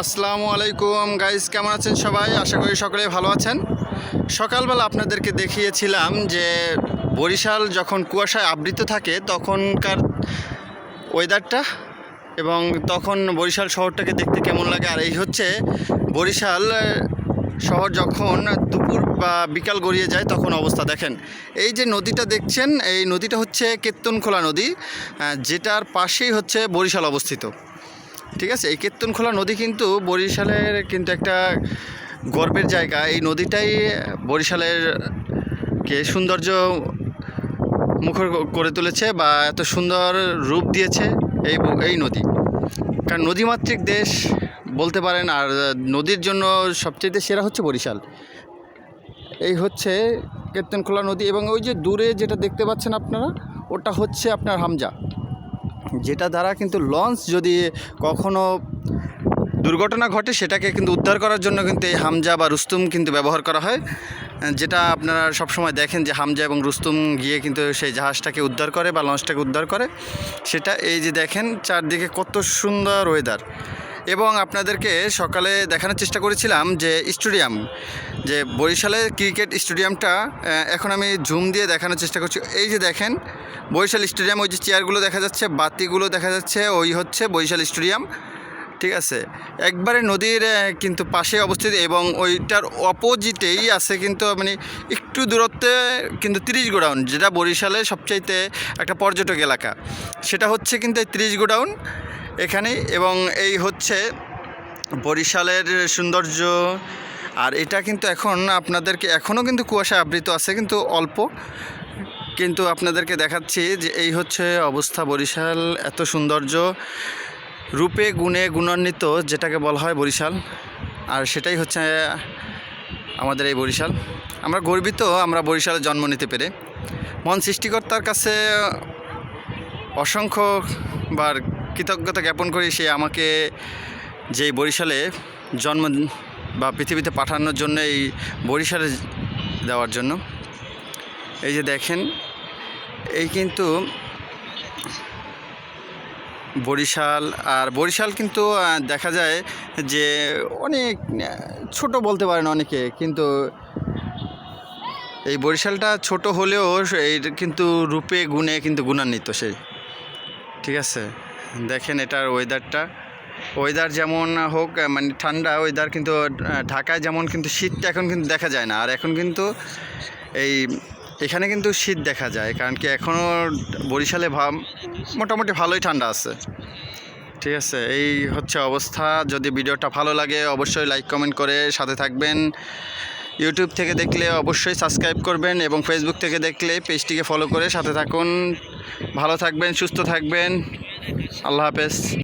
আসসালামু আলাইকুম গাইস, কেমন আছেন সবাই? আশা করি সকলেই ভালো আছেন। সকালবেলা আপনাদেরকে দেখিয়েছিলাম যে বরিশাল যখন কুয়াশায় আবৃত থাকে তখনকার ওয়েদারটা, এবং তখন বরিশাল শহরটাকে দেখতে কেমন লাগে। আর এই হচ্ছে বরিশাল শহর যখন দুপুর বা বিকাল গড়িয়ে যায় তখন অবস্থা দেখেন। এই যে নদীটা দেখছেন, এই নদীটা হচ্ছে কেত্তনখোলা নদী, যেটার পাশেই হচ্ছে বরিশাল অবস্থিত। ঠিক আছে, এই কেত্তনখোলা নদী কিন্তু বরিশালের কিন্তু একটা গর্বের জায়গা। এই নদীটাই বরিশালের কে সৌন্দর্য মুখর করে তুলেছে বা এত সুন্দর রূপ দিয়েছে এই নদী। কারণ নদীমাতৃক দেশ বলতে পারেন, আর নদীর জন্য সবচেয়ে সেরা হচ্ছে বরিশাল। এই হচ্ছে কেত্তনখোলা নদী, এবং ওই যে দূরে যেটা দেখতে পাচ্ছেন আপনারা, ওটা হচ্ছে আপনার হামজা, যেটা দ্বারা কিন্তু লঞ্চ যদি কখনো দুর্ঘটনা ঘটে সেটাকে কিন্তু উদ্ধার করার জন্য কিন্তু এই হামজা বা রুস্তুম কিন্তু ব্যবহার করা হয়। যেটা আপনারা সবসময় দেখেন যে হামজা এবং রুস্তুম গিয়ে কিন্তু সেই জাহাজটাকে উদ্ধার করে বা লঞ্চটাকে উদ্ধার করে। সেটা এই যে দেখেন চারদিকে কত সুন্দর ওয়েদার। এবং আপনাদেরকে সকালে দেখানোর চেষ্টা করেছিলাম যে স্টেডিয়াম, যে বরিশালের ক্রিকেট স্টেডিয়ামটা এখন আমি জুম দিয়ে দেখানোর চেষ্টা করছি। এই যে দেখেন বরিশাল স্টেডিয়াম, ওই যে চেয়ারগুলো দেখা যাচ্ছে, বাতিগুলো দেখা যাচ্ছে, ওই হচ্ছে বরিশাল স্টেডিয়াম। ঠিক আছে, একবারে নদীর কিন্তু পাশে অবস্থিত, এবং ওইটার অপোজিটেই আছে কিন্তু মানে একটু দূরত্বে কিন্তু 30 গোডাউন, যেটা বরিশালের সবচাইতে একটা পর্যটক এলাকা। সেটা হচ্ছে কিন্তু এই 30 গোডাউন এখানে, এবং এই হচ্ছে বরিশালের সৌন্দর্য। আর এটা কিন্তু এখন আপনাদেরকে এখনও কিন্তু কুয়াশা আবৃত আছে, কিন্তু অল্প, কিন্তু আপনাদেরকে দেখাচ্ছি যে এই হচ্ছে অবস্থা। বরিশাল এত সৌন্দর্য, রূপে গুণে গুণান্বিত যেটাকে বলা হয় বরিশাল, আর সেটাই হচ্ছে আমাদের এই বরিশাল। আমরা গর্বিত আমরা বরিশালে জন্ম নিতে পেরে। মহান সৃষ্টিকর্তার কাছে অসংখ্যবার কৃতজ্ঞতা জ্ঞাপন করি, সে আমাকে যেই বরিশালে জন্ম বা পৃথিবীতে পাঠানোর জন্য, এই বরিশালে দেওয়ার জন্য। এই যে দেখেন, এই কিন্তু বরিশাল। আর বরিশাল কিন্তু দেখা যায় যে অনেক ছোট বলতে পারেন অনেকে, কিন্তু এই বরিশালটা ছোট হলেও এই কিন্তু রূপে গুণে কিন্তু গুণান্বিত সেই। ঠিক আছে, দেখেন এটার ওয়েদার যেমন হোক, মানে ঠান্ডা ওয়েদার, কিন্তু ঢাকায় যেমন কিন্তু শীতটা এখন কিন্তু দেখা যায় না। আর এখন কিন্তু এখানে কিন্তু শীত দেখা যায়, কারণ কি এখনও বরিশালে মোটামুটি ভালোই ঠান্ডা আছে। ঠিক আছে, এই হচ্ছে অবস্থা। যদি ভিডিওটা ভালো লাগে অবশ্যই লাইক কমেন্ট করে সাথে থাকবেন। ইউটিউব থেকে দেখলে অবশ্যই সাবস্ক্রাইব করবেন, এবং ফেসবুক থেকে দেখলে পেজটিকে ফলো করে সাথে থাকুন। ভালো থাকবেন, সুস্থ থাকবেন। আল্লাহ হাফেজ।